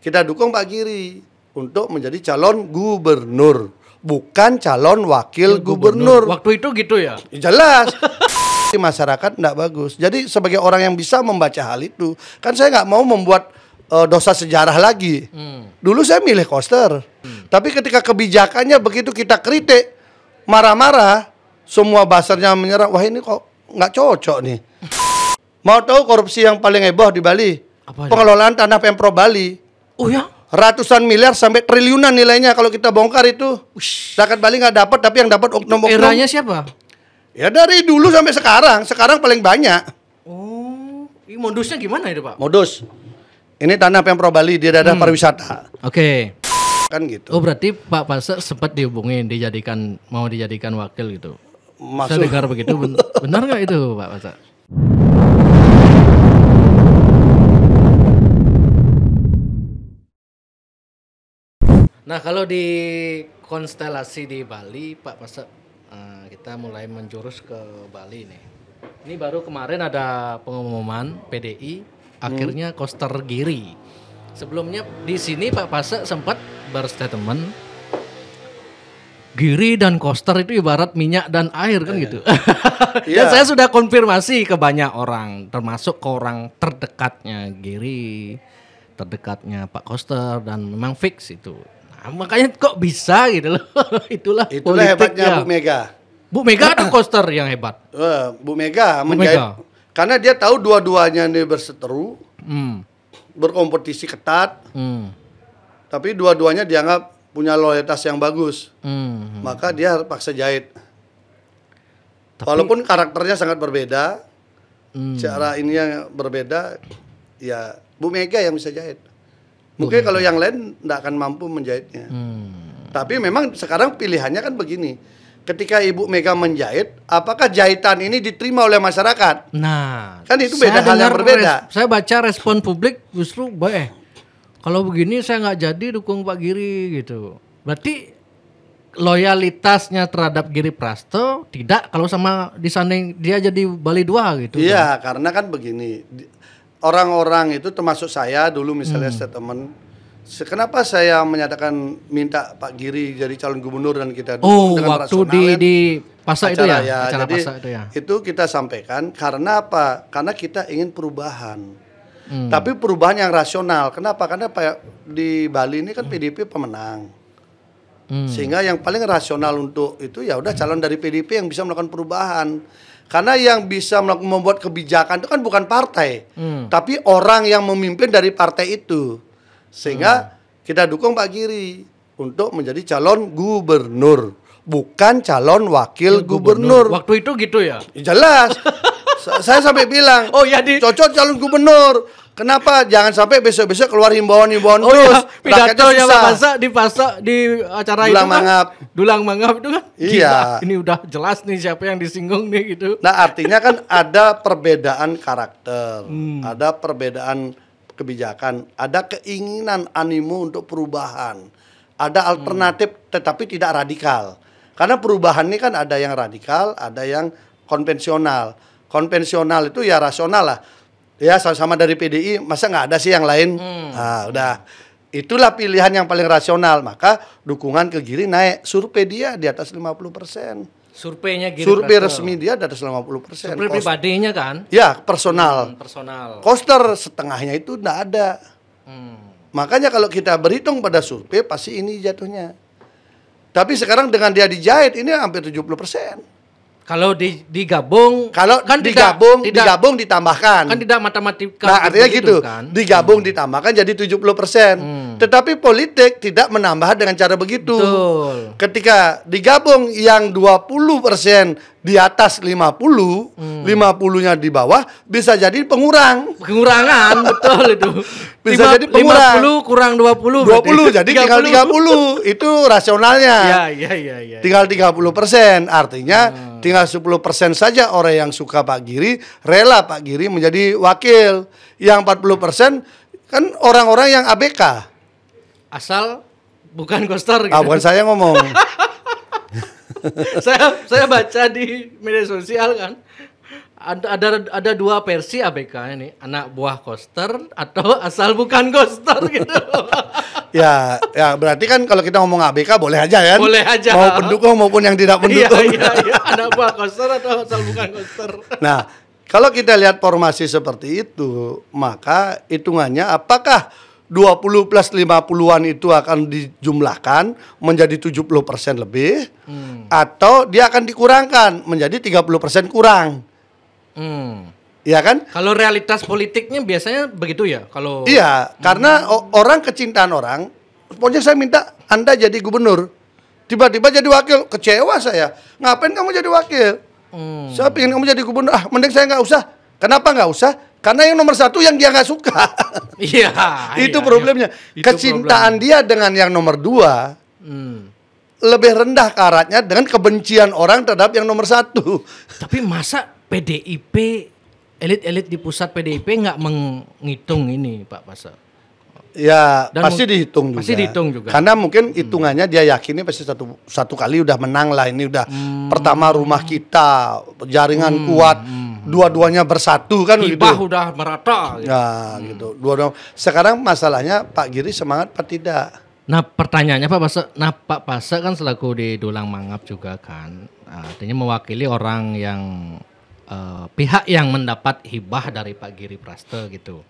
kita dukung Pak Giri untuk menjadi calon gubernur, bukan calon wakil gubernur. Waktu itu gitu ya? Jelas. Masyarakat tidak bagus. Jadi sebagai orang yang bisa membaca hal itu, kan saya nggak mau membuat dosa sejarah lagi. Dulu saya milih Koster, tapi ketika kebijakannya begitu kita kritik, marah-marah, semua buzzer-nya menyerang, wah ini kok nggak cocok nih. Mau tahu korupsi yang paling heboh di Bali? Apa pengelolaan tanah Pemprov Bali. Oh ya? Ratusan miliar sampai triliunan nilainya kalau kita bongkar itu. Zakat Bali nggak dapat, tapi yang dapat oknum-oknum. Eranya siapa? Ya dari dulu sampai sekarang. Sekarang paling banyak. Oh, ini modusnya gimana itu Pak? Modus. Ini tanah Pemprov Bali di daerah pariwisata. Oke. Kan gitu. Oh berarti Pak Pasek sempat dihubungin, mau dijadikan wakil gitu. Saya Masuk. dengar begitu, benar nggak itu Pak Pasek? Nah kalau di konstelasi di Bali Pak Pasek, kita mulai menjurus ke Bali nih. Ini baru kemarin ada pengumuman PDI, akhirnya Koster Giri. Sebelumnya di sini Pak Pasek sempat berstatement, Giri dan Koster itu ibarat minyak dan air kan gitu. Dan saya sudah konfirmasi ke banyak orang, termasuk ke orang terdekatnya Giri, terdekatnya Pak Koster, dan memang fix itu. Nah, makanya kok bisa gitu loh. Itulah hebatnya Bu Mega. Bu Mega atau Koster yang hebat? Bu Mega menjahit. Karena dia tahu dua-duanya ini berseteru, berkompetisi ketat, tapi dua-duanya dianggap punya loyalitas yang bagus. Maka dia paksa jahit. Walaupun karakternya sangat berbeda, cara ini yang berbeda, ya Bu Mega yang bisa jahit. Mungkin kalau yang lain tidak akan mampu menjahitnya. Tapi memang sekarang pilihannya kan begini. Ketika Ibu Mega menjahit, apakah jahitan ini diterima oleh masyarakat? Nah, kan itu beda hal yang berbeda. Saya baca respon publik justru, kalau begini saya nggak jadi dukung Pak Giri gitu. Berarti loyalitasnya terhadap Giri Prasto tidak kalau sama disanding dia jadi Bali 2 gitu. Iya, karena kan begini. Orang-orang itu termasuk saya dulu misalnya statement, kenapa saya menyatakan minta Pak Giri jadi calon gubernur dan kita dukung dengan waktu di Pasek itu ya? Acara Jadi, Pasek itu ya? Itu kita sampaikan karena apa? Karena kita ingin perubahan. Tapi perubahan yang rasional. Kenapa? Karena di Bali ini kan PDIP pemenang. Sehingga yang paling rasional untuk itu ya udah calon dari PDIP yang bisa melakukan perubahan. Karena yang bisa membuat kebijakan itu kan bukan partai, tapi orang yang memimpin dari partai itu. Sehingga kita dukung Pak Giri untuk menjadi calon gubernur, bukan calon wakil gubernur. Waktu itu gitu ya? Jelas. Saya sampai bilang, cocok calon gubernur. Kenapa? Jangan sampai besok-besok keluar himbauan-himbauan terus. Pidatonya Pak Pasek di acara Dulang itu kan? Mangap. Dulang Mangap itu kan? Iya. Gila, ini udah jelas nih siapa yang disinggung nih gitu. Nah artinya kan ada perbedaan karakter, ada perbedaan kebijakan, ada keinginan animo untuk perubahan, ada alternatif tetapi tidak radikal. Karena perubahan ini kan ada yang radikal, ada yang konvensional. Konvensional itu ya rasional lah. Ya sama-sama dari PDI, masa nggak ada sih yang lain? Nah udah, itulah pilihan yang paling rasional. Maka dukungan ke Giri naik, survei dia di atas 50%. Surveinya Giri Survei Prasto. resmi dia di atas 50%. Survei pribadinya kan? Ya, personal. Personal. Koster setengahnya itu enggak ada. Makanya kalau kita berhitung pada survei pasti ini jatuhnya. Tapi sekarang dengan dia dijahit ini hampir 70%. Kalau digabung, kalau kan digabung ditambahkan. Kan tidak matematika. Nah, artinya gitu. Kan? Digabung ditambahkan jadi 70%. Tetapi politik tidak menambah dengan cara begitu. Betul. Ketika digabung yang 20% di atas 50, 50-nya di bawah bisa jadi pengurangan, betul itu. Bisa jadi pengurang. 50 kurang 20 jadi tinggal 30. Itu rasionalnya. Iya. Tinggal 30%. Artinya tinggal 10% saja orang yang suka Pak Giri, rela Pak Giri menjadi wakil. Yang 40% kan orang-orang yang ABK. Asal bukan Koster gitu. Bukan saya ngomong. saya baca di media sosial kan, ada dua versi ABK ini, anak buah Koster atau asal bukan Koster gitu. Ya berarti kan kalau kita ngomong ABK boleh aja kan? Boleh aja. Mau pendukung maupun yang tidak pendukung. Iya, anak buah Koster atau asal bukan Koster. Nah, kalau kita lihat formasi seperti itu, maka hitungannya apakah 20 plus 50-an itu akan dijumlahkan menjadi 70% lebih, atau dia akan dikurangkan menjadi 30% kurang. Iya kan? Kalau realitas politiknya biasanya begitu ya? Kalau iya, karena orang kecintaan orang, pokoknya saya minta Anda jadi gubernur. Tiba-tiba jadi wakil, kecewa saya. Ngapain kamu jadi wakil? Saya pengen kamu jadi gubernur. Mending saya nggak usah. Kenapa nggak usah? Karena yang nomor satu yang dia nggak suka. Iya. Itu problemnya. Itu Kecintaan dia dengan yang nomor dua lebih rendah karatnya dengan kebencian orang terhadap yang nomor satu. Tapi masa PDIP, elit-elit di pusat PDIP nggak menghitung ini, Pak Pasa? Ya, Dan pasti dihitung juga. Pasti dihitung juga. Karena mungkin hitungannya dia yakinnya pasti satu kali udah menang lah. Ini udah pertama rumah kita, jaringan kuat, dua-duanya bersatu kan Hibah gitu. udah merata. Gitu. Ya, gitu. Dua-dua. Sekarang masalahnya Pak Giri semangat apa tidak? Nah pertanyaannya Pak Pasa, Pak Pasa kan selaku di Dulang Mangap juga kan, artinya mewakili orang yang pihak yang mendapat hibah dari Pak Giri Praste gitu.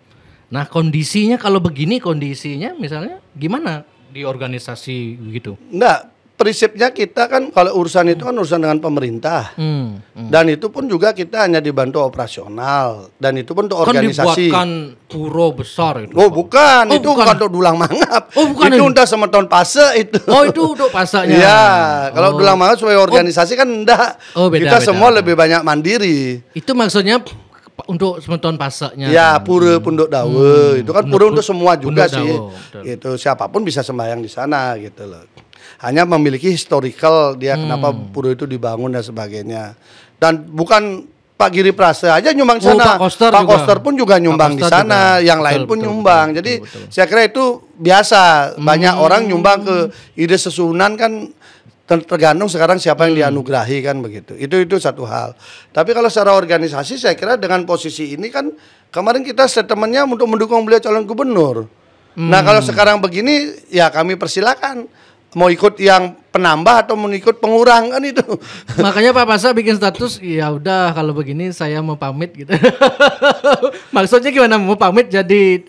Nah kondisinya kalau begini kondisinya misalnya gimana di organisasi gitu? Enggak, prinsipnya kita kan kalau urusan itu kan urusan dengan pemerintah. Dan itu pun juga kita hanya dibantu operasional dan itu pun untuk organisasi. Kan dibuatkan puro besar itu. Oh bukan, itu bukan. bukan untuk Dulang Mangap. Oh, bukan itu ini. untuk Semeton Pase itu. Oh itu untuk pasaknya. Iya, kalau Dulang Mangap sebagai organisasi kan enggak. Oh, beda, kita beda, semua beda. lebih banyak mandiri. Itu maksudnya untuk Semeton pasaknya. Ya, kan? pura Punduk Dawe. Itu kan pura untuk semua juga Punduk sih. Dawe, Itu siapapun bisa sembahyang di sana gitu loh. Hanya memiliki historical dia kenapa pura itu dibangun dan sebagainya. Dan bukan Pak Giri Praste aja nyumbang di sana. Pak Koster pun juga nyumbang di sana, yang lain pun nyumbang. Jadi saya kira itu biasa. Banyak orang nyumbang ke ide sesunan kan tergantung sekarang siapa yang dianugerahi kan begitu. Itu satu hal. Tapi kalau secara organisasi saya kira dengan posisi ini kan kemarin kita statementnya untuk mendukung beliau calon gubernur. Nah kalau sekarang begini ya kami persilakan mau ikut yang penambah atau mau ikut pengurang kan itu. Makanya Pak Pasa bikin status ya udah kalau begini saya mau pamit gitu. Maksudnya gimana mau pamit jadi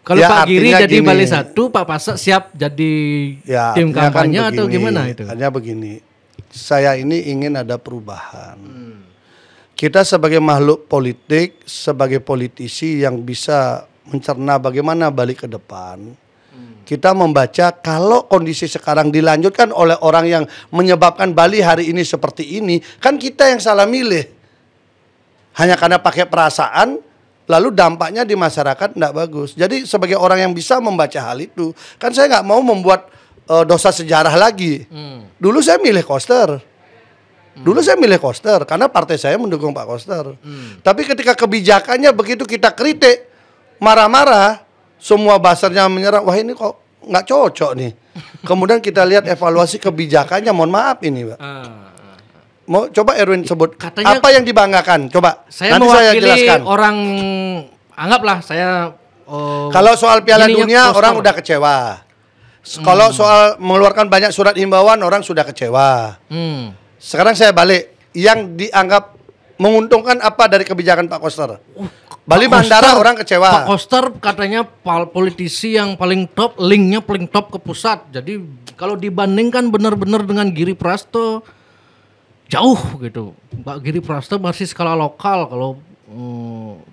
kalau ya, Pak Giri jadi gini, Bali 1, Pak Pasa siap jadi ya, tim kampanye kan atau gimana itu? Hanya begini, saya ini ingin ada perubahan. Kita sebagai makhluk politik, sebagai politisi yang bisa mencerna bagaimana Bali ke depan, kita membaca kalau kondisi sekarang dilanjutkan oleh orang yang menyebabkan Bali hari ini seperti ini, kan kita yang salah milih. Hanya karena pakai perasaan, lalu dampaknya di masyarakat tidak bagus. Jadi sebagai orang yang bisa membaca hal itu, kan saya nggak mau membuat dosa sejarah lagi. Dulu saya milih Koster. Dulu saya milih Koster karena partai saya mendukung Pak Koster. Tapi ketika kebijakannya begitu kita kritik, marah-marah, semua basernya menyerah. Wah ini kok nggak cocok nih. Kemudian kita lihat evaluasi kebijakannya. Mohon maaf ini, Pak. Mau coba Erwin sebut katanya, apa yang dibanggakan? Coba. Saya nanti saya jelaskan. Orang anggaplah saya. Kalau soal Piala Dunia Koster. Orang udah kecewa. Kalau soal mengeluarkan banyak surat himbauan orang sudah kecewa. Sekarang saya balik. Yang dianggap menguntungkan apa dari kebijakan Pak Koster? Bali Bandara orang kecewa. Pak Koster katanya politisi yang paling top, linknya paling top ke pusat. Jadi kalau dibandingkan benar-benar dengan Giri Praste jauh gitu. Pak Giri Praste masih skala lokal. Kalau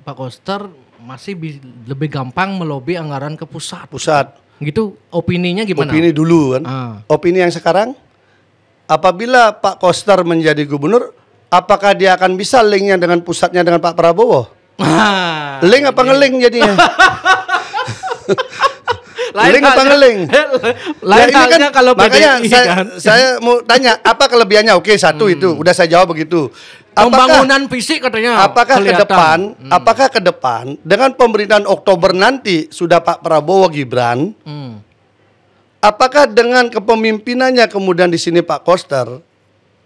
Pak Koster masih lebih gampang melobi anggaran ke pusat. Gitu. Opininya gimana? Opini dulu kan. Opini yang sekarang, apabila Pak Koster menjadi gubernur, apakah dia akan bisa linknya dengan pusatnya dengan Pak Prabowo? Link apa ngeling jadinya? Link apa ngeling? Lain ya, halnya kan, kalau makanya saya mau tanya apa kelebihannya? Oke, satu itu udah saya jawab begitu. Pembangunan fisik katanya. Apakah ke depan dengan pemerintahan Oktober nanti sudah Pak Prabowo Gibran? Apakah dengan kepemimpinannya kemudian di sini Pak Koster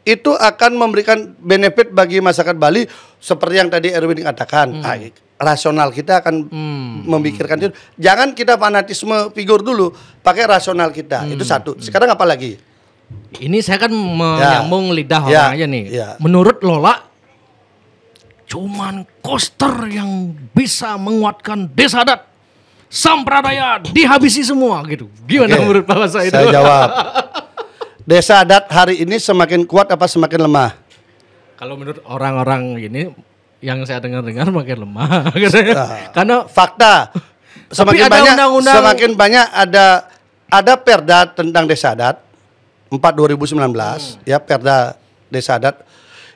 itu akan memberikan benefit bagi masyarakat Bali seperti yang tadi Erwin katakan. Rasional kita akan memikirkan itu. Jangan kita fanatisme figur dulu, pakai rasional kita. Itu satu. Sekarang apa lagi? Ini saya kan menyambung lidah Ya. orang aja nih. Ya. Menurut Lola, cuman Koster yang bisa menguatkan desa adat. Sampradaya dihabisi semua gitu. Gimana menurut Pak Masa itu? Saya jawab. Desa adat hari ini semakin kuat apa semakin lemah? Kalau menurut orang-orang ini yang saya dengar-dengar makin lemah. Karena Fakta. Semakin ada banyak undang-undang- semakin banyak ada perda tentang desa adat 4 2019 ya, perda desa adat.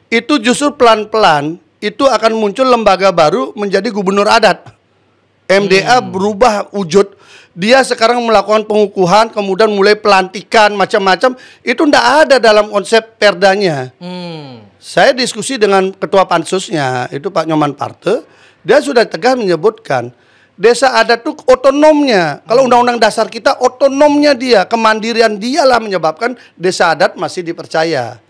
Itu justru pelan-pelan itu akan muncul lembaga baru menjadi gubernur adat. MDA berubah wujud. Dia sekarang melakukan pengukuhan, kemudian mulai pelantikan macam-macam. Itu ndak ada dalam konsep perdanya. Saya diskusi dengan ketua pansusnya, itu Pak Nyoman Parte, dia sudah tegas menyebutkan desa adat itu otonomnya. Kalau undang-undang dasar kita otonomnya dia, kemandirian dialah menyebabkan desa adat masih dipercaya.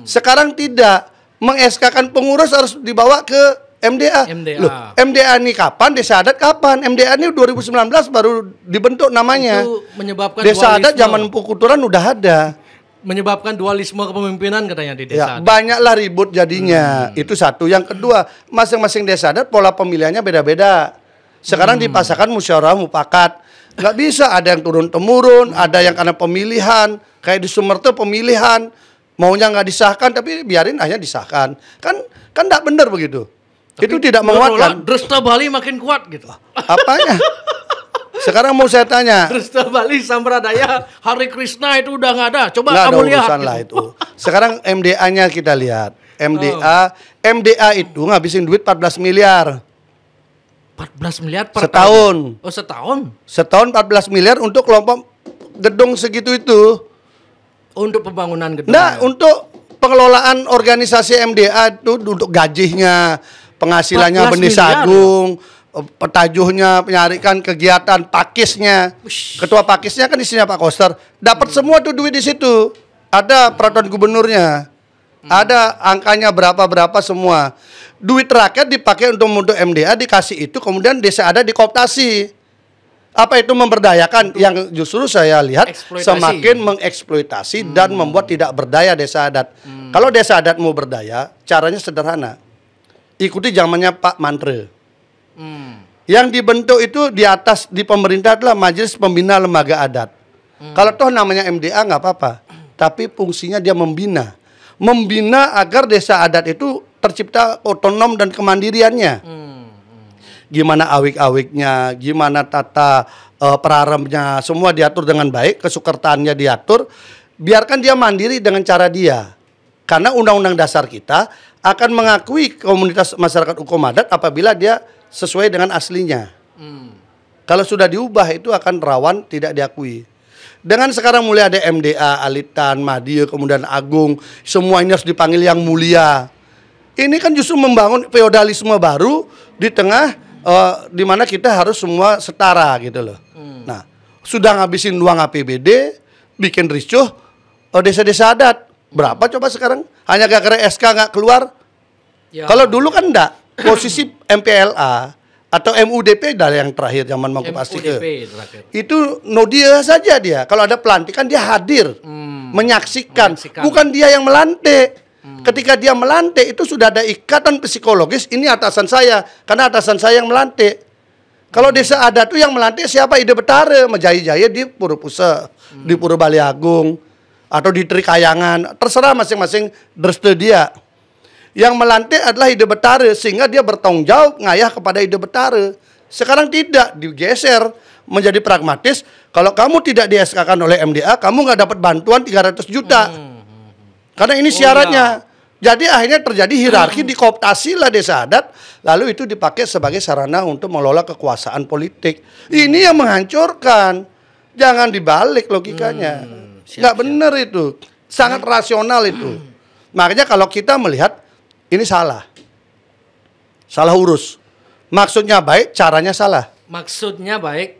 Sekarang tidak, meng-SK-kan pengurus harus dibawa ke MDA. Loh, MDA ini kapan? Desa adat kapan? MDA ini 2019 baru dibentuk namanya. itu menyebabkan Desa dualisme. adat zaman Empu Kuturan udah ada. Menyebabkan dualisme kepemimpinan katanya di desa Ya, adat. banyaklah ribut jadinya. Itu satu. Yang kedua, masing-masing desa adat pola pemilihannya beda-beda. Sekarang dipasarkan musyawarah mufakat. Nggak bisa, ada yang turun-temurun, ada yang karena pemilihan. Kayak di Sumerta pemilihan, maunya nggak disahkan, tapi biarin aja disahkan. Kan nggak benar begitu. Itu tidak menguatkan. Dresta Bali makin kuat gitu. Apanya? Sekarang mau saya tanya. Dresta Bali Sampradaya Hari Krishna itu udah nggak ada. Coba Nggak ada kamu lihat. urusan gitu. lah itu. Sekarang MDA-nya kita lihat. MDA itu ngabisin duit 14 miliar. 14 miliar per Setahun. tahun. Oh, setahun. Setahun 14 miliar untuk kelompok gedung segitu itu. Untuk pembangunan gedung. Nah, untuk pengelolaan organisasi MDA itu untuk gajinya, penghasilannya 14 Benih miliar. Sagung, petajuhnya, penyarikan kegiatan, pakisnya. Ketua pakisnya kan isinya Pak Koster. Dapat semua tuh duit di situ. Ada peraturan gubernurnya. Ada angkanya berapa-berapa semua. Duit rakyat dipakai untuk MDA, dikasih itu, kemudian desa ada dikooptasi. Apa itu memberdayakan? Yang justru saya lihat Eksploitasi. semakin mengeksploitasi dan membuat tidak berdaya desa adat. Kalau desa adat mau berdaya, caranya sederhana. Ikuti zamannya Pak Mantre. Yang dibentuk itu di atas di pemerintah adalah Majelis Pembina Lembaga Adat. Kalau toh namanya MDA nggak apa-apa, tapi fungsinya dia membina agar desa adat itu tercipta otonom dan kemandiriannya. Gimana awik-awiknya, gimana tata praremnya, semua diatur dengan baik, kesukertaannya diatur, biarkan dia mandiri dengan cara dia. Karena undang-undang dasar kita akan mengakui komunitas masyarakat hukum adat apabila dia sesuai dengan aslinya. Kalau sudah diubah itu akan rawan tidak diakui. Dengan sekarang mulai ada MDA, Alitan, Madya, kemudian Agung, semua ini harus dipanggil yang mulia. Ini kan justru membangun feodalisme baru di tengah di mana kita harus semua setara gitu loh. Nah, sudah ngabisin uang APBD, bikin ricuh desa-desa adat. Berapa coba sekarang? Hanya gara-gara SK nggak keluar. Ya. Kalau dulu kan enggak. Posisi MPLA atau MUDP dari yang terakhir zaman Mangku Pastike. terakhir. Itu dia saja dia. Kalau ada pelantikan dia hadir, menyaksikan. Bukan dia yang melantik. Ketika dia melantik itu sudah ada ikatan psikologis. Ini atasan saya, karena atasan saya yang melantik. Kalau desa adat itu yang melantik siapa? Ide Betara, Majaya-jaya di Pura Pusat, di Pura Bali Agung, atau di Trikayangan. Terserah masing-masing dreste dia. Yang melantik adalah Ide Betara, sehingga dia bertanggung jawab ngayah kepada Ide Betara. Sekarang tidak, digeser menjadi pragmatis. Kalau kamu tidak di-SK-kan oleh MDA, kamu nggak dapat bantuan 300 juta. Karena ini syaratnya. Jadi akhirnya terjadi hierarki, dikooptasi lah desa adat, lalu itu dipakai sebagai sarana untuk mengelola kekuasaan politik. Ini yang menghancurkan. Jangan dibalik logikanya. Nggak benar itu. Sangat rasional itu. Makanya kalau kita melihat ini salah. Salah urus. Maksudnya baik, caranya salah. Maksudnya baik,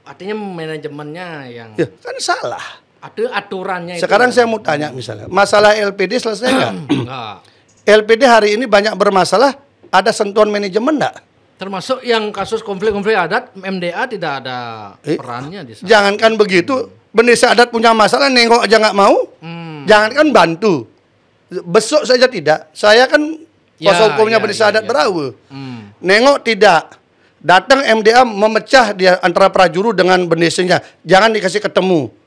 artinya manajemennya yang Ya, kan salah. Ada aturannya itu. Sekarang saya mau tanya misalnya, masalah LPD selesai nggak? Enggak. LPD hari ini banyak bermasalah, ada sentuhan manajemen nggak? Termasuk yang kasus konflik-konflik adat, MDA tidak ada perannya di sana. Jangankan begitu, desa adat punya masalah, nengok aja nggak mau. Jangankan bantu, besok saja tidak. Saya kan kuasa hukumnya desa adat Berawe. Nengok tidak. Datang MDA memecah dia antara prajuru dengan bendesanya. Jangan dikasih ketemu.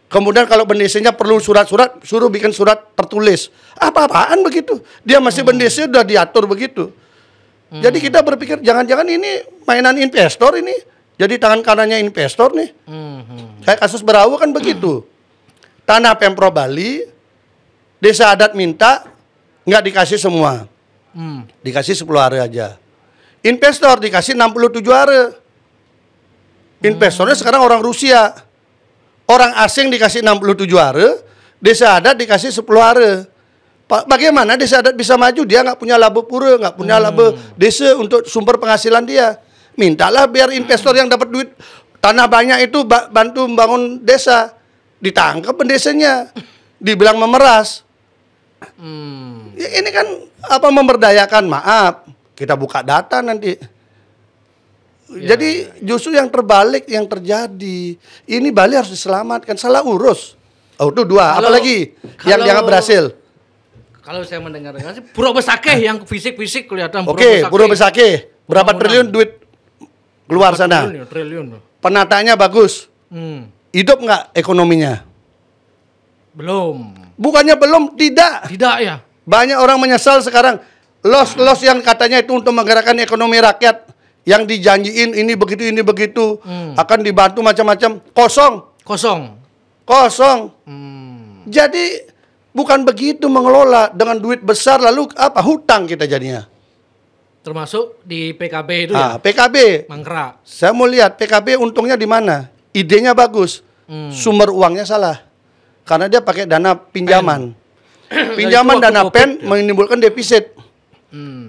Kemudian kalau bendesanya perlu surat-surat, suruh bikin surat tertulis. Apa-apaan begitu? Dia masih bendesanya udah diatur begitu. Jadi kita berpikir jangan-jangan ini mainan investor ini. Jadi tangan kanannya investor nih. Kayak kasus Berawe kan begitu. Tanah Pemprov Bali, desa adat minta, nggak dikasih semua. Dikasih 10 hari aja. Investor dikasih 67 hari. Investornya sekarang orang Rusia. Orang asing dikasih 67 hari, desa adat dikasih 10 hari. Bagaimana desa adat bisa maju? Dia nggak punya laba pura, nggak punya laba desa untuk sumber penghasilan dia. Mintalah biar investor yang dapat duit tanah banyak itu bantu membangun desa. Ditangkap pendesanya, dibilang memeras. Ya, ini kan apa memberdayakan? Maaf, kita buka data nanti. Jadi justru yang terbalik yang terjadi. Ini Bali harus diselamatkan. Salah urus. Oh itu dua. Apalagi yang dianggap berhasil. Kalau saya mendengar-dengar sih Pura Besakeh yang fisik-fisik kelihatan. Oke, Pura Besakeh. Berapa triliun duit keluar sana? Triliun. Penataannya bagus. Hidup nggak ekonominya? Belum. Bukannya belum, tidak. Tidak ya. Banyak orang menyesal sekarang. Los yang katanya itu untuk menggerakkan ekonomi rakyat. Yang dijanjiin ini begitu. Akan dibantu macam-macam. Kosong. Jadi bukan begitu mengelola dengan duit besar lalu apa hutang kita jadinya. Termasuk di PKB itu ya. PKB. Mangkrak. Saya mau lihat PKB untungnya di mana. Idenya bagus. Sumber uangnya salah. Karena dia pakai dana pinjaman. Pinjaman dana pen menimbulkan defisit.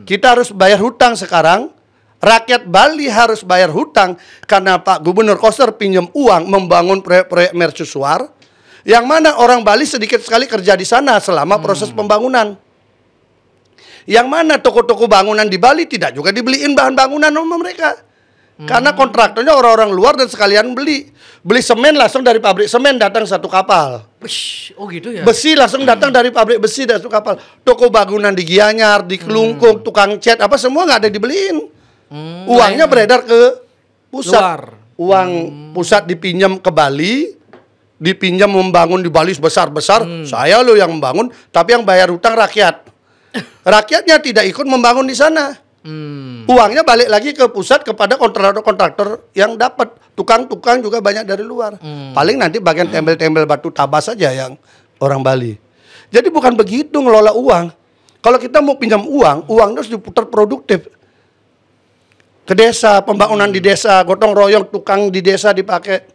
Kita harus bayar hutang sekarang. Rakyat Bali harus bayar hutang karena Pak Gubernur Koster pinjam uang membangun proyek-proyek mercusuar yang mana orang Bali sedikit sekali kerja di sana selama proses pembangunan. Yang mana toko-toko bangunan di Bali tidak juga dibeliin bahan bangunan sama mereka. Karena kontraktornya orang-orang luar dan sekalian beli semen langsung dari pabrik semen datang satu kapal. Oh gitu ya. Besi langsung datang dari pabrik besi dan satu kapal. Toko bangunan di Gianyar, di Kelungkung, tukang cat apa semua nggak ada dibeliin. Uangnya beredar ke pusat. Luar. Uang pusat dipinjam ke Bali, dipinjam membangun di Bali sebesar-besar. Saya loh yang membangun, tapi yang bayar hutang rakyat. Rakyatnya tidak ikut membangun di sana. Uangnya balik lagi ke pusat kepada kontraktor-kontraktor yang dapat. Tukang-tukang juga banyak dari luar. Paling nanti bagian tembel-tembel batu tabas saja yang orang Bali. Jadi bukan begitu ngelola uang. Kalau kita mau pinjam uang harus diputar produktif. Ke desa, pembangunan di desa, gotong royong tukang di desa dipakai.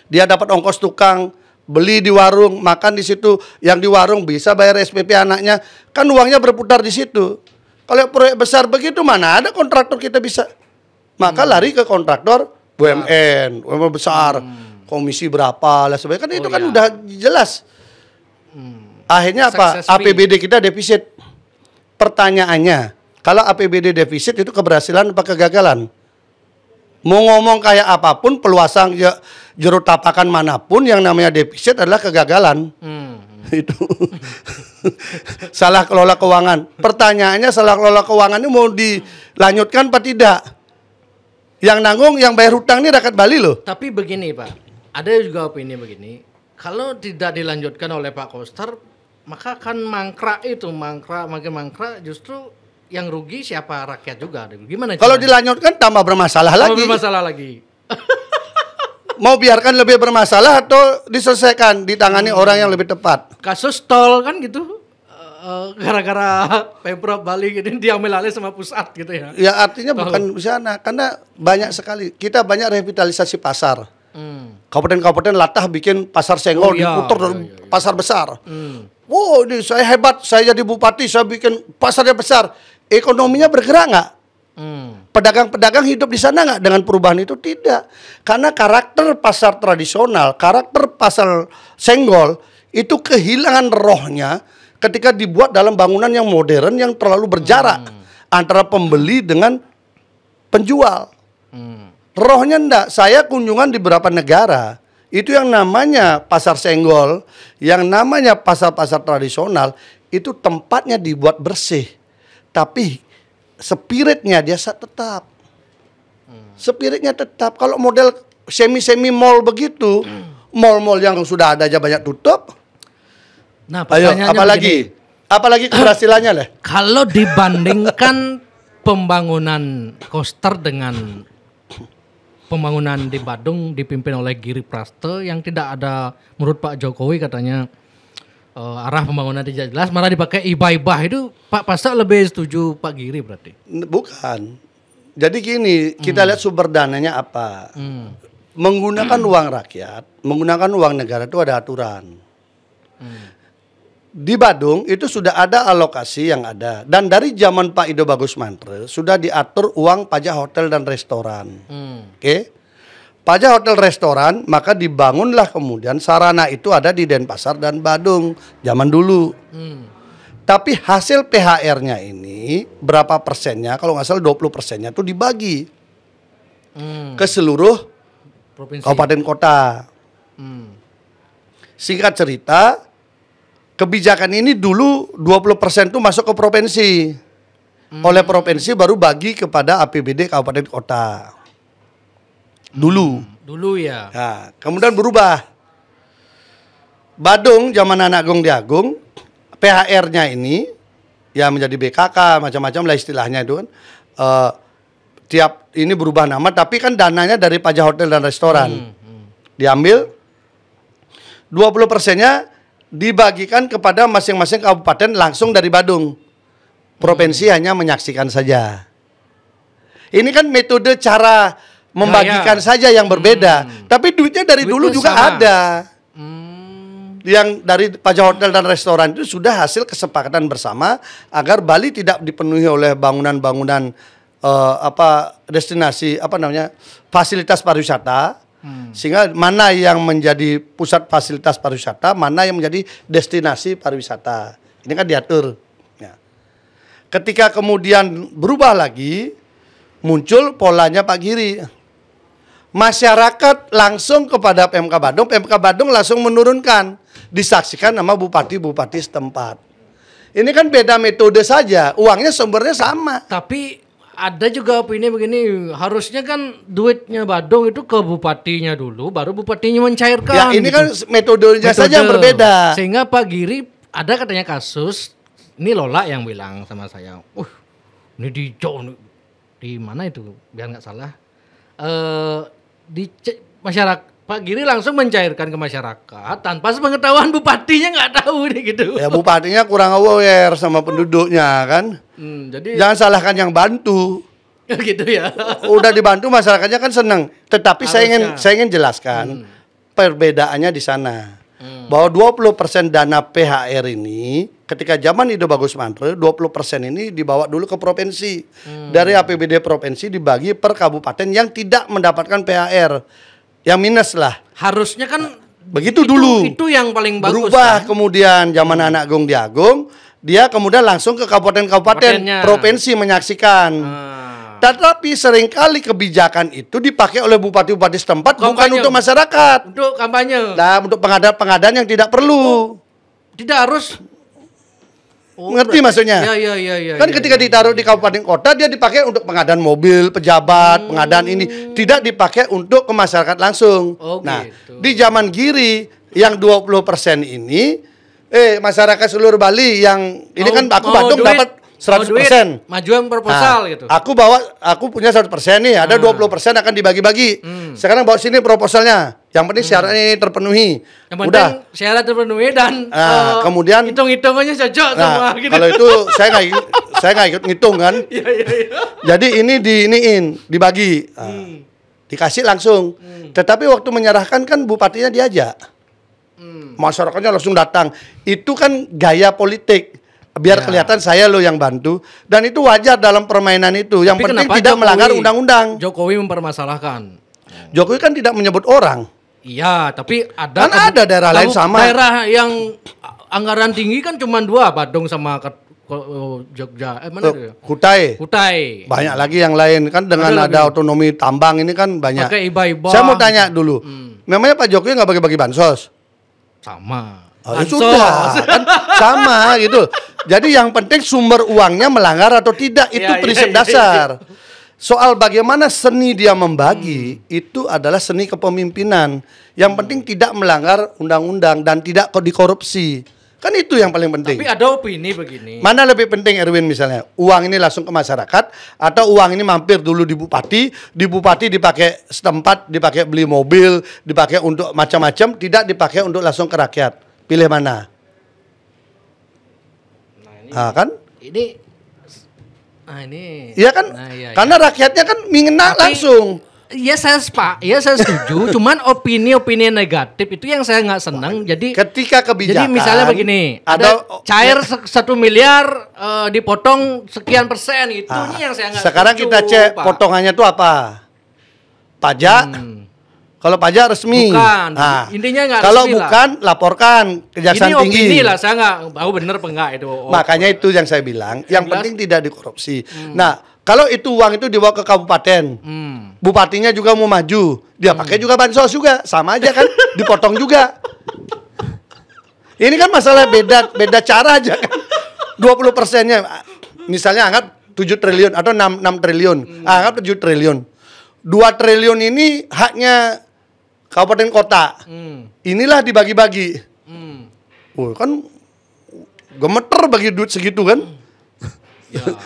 Dia dapat ongkos tukang, beli di warung, makan di situ. Yang di warung bisa bayar SPP anaknya. Kan uangnya berputar di situ. Kalau proyek besar begitu mana ada kontraktor kita bisa. Maka lari ke kontraktor BUMN, UMN besar, komisi berapa lah sebagainya. Kan itu kan udah jelas. Akhirnya apa? APBD kita defisit. Pertanyaannya, kalau APBD defisit itu keberhasilan apa kegagalan? Mau ngomong kayak apapun, peluasan jeruk tapakan manapun yang namanya defisit adalah kegagalan. Itu salah kelola keuangan. Pertanyaannya salah kelola keuangan ini mau dilanjutkan apa tidak? Yang nanggung, yang bayar hutang ini rakyat Bali loh. Tapi begini Pak, ada juga opini begini. Kalau tidak dilanjutkan oleh Pak Koster, maka akan makin mangkrak justru yang rugi siapa? Rakyat juga. Gimana? Kalau dilanjutkan tambah bermasalah lagi. Mau biarkan lebih bermasalah atau diselesaikan, ditangani orang yang lebih tepat. Kasus tol kan gitu. Gara-gara Pemprov Bali gitu diambil alih sama pusat gitu ya. Ya artinya bukan di sana, karena banyak sekali. Kita banyak revitalisasi pasar. Kabupaten-kabupaten latah bikin pasar senggol diputar dari pasar besar. Wow, ini saya hebat, saya jadi bupati, saya bikin pasarnya besar. Ekonominya bergerak nggak? Pedagang-pedagang hidup di sana nggak dengan perubahan itu? Tidak. Karena karakter pasar tradisional, karakter pasar senggol itu kehilangan rohnya ketika dibuat dalam bangunan yang modern yang terlalu berjarak antara pembeli dengan penjual. Rohnya enggak. Saya kunjungan di beberapa negara, itu yang namanya pasar senggol, yang namanya pasar-pasar tradisional, itu tempatnya dibuat bersih. Tapi spiritnya dia tetap. Spiritnya tetap. Kalau model semi-semi mall begitu, mall-mall yang sudah ada aja banyak tutup. Nah, ayo, pertanyaannya apalagi keberhasilannya lah. Kalau dibandingkan pembangunan Koster dengan pembangunan di Badung dipimpin oleh Giri Praste yang tidak ada, menurut Pak Jokowi katanya arah pembangunan tidak jelas, malah dipakai ibah-ibah, itu Pak Praste lebih setuju Pak Giri berarti? Bukan. Jadi gini, kita lihat sumber dananya apa. Menggunakan uang rakyat, menggunakan uang negara itu ada aturan. Di Badung itu sudah ada alokasi yang ada, dan dari zaman Pak Ido Bagus Mantre sudah diatur uang pajak hotel dan restoran. Oke. Pajak hotel restoran, maka dibangunlah kemudian sarana itu ada di Denpasar dan Badung zaman dulu. Tapi hasil PHR-nya ini berapa persennya? Kalau nggak salah 20%-nya itu dibagi ke seluruh provinsi, kabupaten kota. Singkat cerita, kebijakan ini dulu 20% itu masuk ke provinsi. Oleh provinsi baru bagi kepada APBD kabupaten kota. Dulu ya. Nah, kemudian berubah. Badung zaman Anak Agung Diagung, PHR-nya ini ya menjadi BKK macam-macam lah istilahnya itu kan. Tiap ini berubah nama, tapi kan dananya dari pajak hotel dan restoran. Diambil 20%-nya dibagikan kepada masing-masing kabupaten langsung dari Badung. Provinsi hanya menyaksikan saja. Ini kan metode cara membagikan saja yang berbeda. Tapi duitnya dari dulu juga sama. Ada. Yang dari pajak hotel dan restoran itu sudah hasil kesepakatan bersama agar Bali tidak dipenuhi oleh bangunan-bangunan destinasi fasilitas pariwisata. Sehingga mana yang menjadi pusat fasilitas pariwisata, mana yang menjadi destinasi pariwisata. Ini kan diatur. Ya. Ketika kemudian berubah lagi, muncul polanya Pak Giri. Masyarakat langsung kepada PMK Badung, PMK Badung langsung menurunkan, disaksikan sama bupati-bupati setempat. Ini kan beda metode saja, uangnya sumbernya sama. Tapi ada juga opini begini, harusnya kan duitnya Badung itu ke bupatinya dulu, baru bupatinya mencairkan. Ya ini gitu. Kan metodenya saja yang berbeda. Sehingga Pak Giri, ada katanya kasus, ini Lola yang bilang sama saya, ini di mana itu, biar nggak salah. Masyarakat Pak Giri langsung mencairkan ke masyarakat tanpa sepengetahuan bupatinya, nggak tahu nih gitu. Ya bupatinya kurang aware sama penduduknya kan. Jadi jangan salahkan yang bantu. Gitu ya. Udah dibantu masyarakatnya kan senang. Tetapi saya ingin jelaskan perbedaannya di sana. Bahwa 20% dana PHR ini ketika zaman Ido Bagus Mantre 20% ini dibawa dulu ke provinsi. Dari APBD provinsi dibagi per kabupaten yang tidak mendapatkan PHR. Yang minus lah. Harusnya kan begitu dulu. Itu yang paling bagus. Berubah kan? Kemudian zaman Anak Agung Diagung, dia kemudian langsung ke kabupaten-kabupaten provinsi menyaksikan. Tetapi seringkali kebijakan itu dipakai oleh bupati-bupati setempat bukan untuk masyarakat. Untuk kampanye. Nah, untuk pengadaan-pengadaan yang tidak perlu. Tidak harus. Ngerti maksudnya? Ya. Kan ketika ditaruh di kabupaten kota dia dipakai untuk pengadaan mobil, pejabat, pengadaan ini, tidak dipakai untuk ke masyarakat langsung. Nah, gitu. Di zaman Giri yang 20% ini masyarakat seluruh Bali yang ini kan aku Badung dapat 100%. Majuan proposal gitu. Aku punya 100% nih, ada 20% akan dibagi-bagi. Sekarang bawa sini proposalnya. Yang penting syaratnya ini terpenuhi. Yang penting syarat terpenuhi dan kemudian hitung-hitungannya cocok semua gitu. Kalau itu saya nggak ikut ngitung kan. Iya. Jadi ini dibagi. Dikasih langsung. Tetapi waktu menyerahkan kan bupatinya diajak. Masyarakatnya langsung datang. Itu kan gaya politik. biar kelihatan saya loh yang bantu, dan itu wajar dalam permainan itu. Yang penting tidak melanggar undang-undang. Jokowi mempermasalahkan. Jokowi kan tidak menyebut orang. Iya, tapi ada kan ada daerah lain sama. Daerah yang anggaran tinggi kan cuma 2, Badung sama Jogja. Mana itu? Kutai. Banyak lagi yang lain kan dengan ada otonomi tambang ini kan banyak. Pakai iba-iba. Saya mau tanya dulu. Memangnya Pak Jokowi nggak bagi-bagi bansos? Sama. Oh, sudah kan sama gitu. Jadi yang penting sumber uangnya melanggar atau tidak itu prinsip dasar. Soal bagaimana seni dia membagi itu adalah seni kepemimpinan. Yang penting tidak melanggar undang-undang dan tidak dikorupsi. Kan itu yang paling penting. Tapi ada opini begini. Mana lebih penting Erwin misalnya? Uang ini langsung ke masyarakat atau uang ini mampir dulu di bupati dipakai setempat, dipakai beli mobil, dipakai untuk macam-macam, tidak dipakai untuk langsung ke rakyat. Pilih mana? Nah, kan? Ini. Iya kan? Karena rakyatnya kan mengena langsung. Iya saya setuju. Cuman opini negatif itu yang saya nggak senang. Jadi ketika kebijakan. Jadi misalnya begini, ada cair 1 miliar dipotong sekian persen itu yang saya nggak. Sekarang setuju, kita cek Pak. potongannya itu apa? Pajak. Kalau pajak resmi. Bukan. Intinya nggak. Kalau resmi bukan lah. Laporkan Kejaksaan Tinggi. Ini opini lah, saya nggak tahu bener apa enggak itu. Makanya itu yang saya bilang. Yang penting tidak dikorupsi. Nah, kalau itu uang itu dibawa ke kabupaten, bupatinya juga mau maju, dia pakai juga bansos juga, sama aja kan, dipotong juga. Ini kan masalah beda cara aja kan. 20%-nya, misalnya anggap 7 triliun atau 6 triliun, anggap 7 triliun. 2 triliun ini haknya kabupaten kota. Inilah dibagi-bagi. Oh, kan gemeter bagi duit segitu kan. Ya.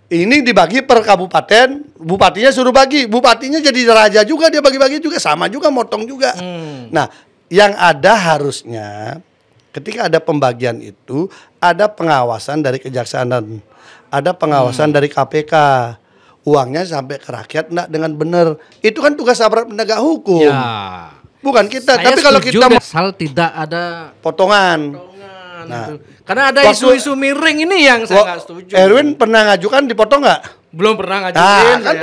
Ini dibagi per kabupaten, bupatinya suruh bagi. Bupatinya jadi raja juga, dia bagi-bagi juga, sama juga, motong juga. Nah, yang ada harusnya ketika ada pembagian itu, ada pengawasan dari kejaksaan, ada pengawasan dari KPK. Uangnya sampai ke rakyat enggak dengan benar. Itu kan tugas aparat penegak hukum. Ya. Bukan kita. Saya tapi kalau kita asal tidak ada potongan. Nah, karena ada isu-isu miring ini yang saya nggak setuju. Erwin pernah ngajukan dipotong nggak? Belum pernah ngajuin. Kan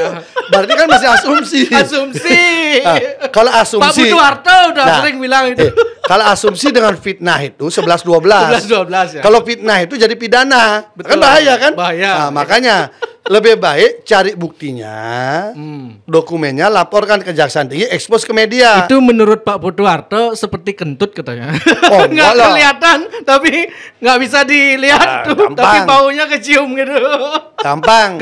berarti kan masih asumsi. Asumsi. Kalau asumsi. Pak Butuh Harto udah sering bilang itu. Kalau asumsi dengan fitnah itu 11-12. 11-12 ya. Kalau fitnah itu jadi pidana. Betul. Kan bahaya kan? Bahaya. Nah, makanya lebih baik cari buktinya, dokumennya, laporkan ke Kejaksaan Tinggi, expose ke media. Itu menurut Pak Butuh Harto seperti kentut katanya. Oh, nggak kelihatan, tapi nggak bisa dilihat tuh. Gampang. Tapi baunya kecium gitu. Gampang.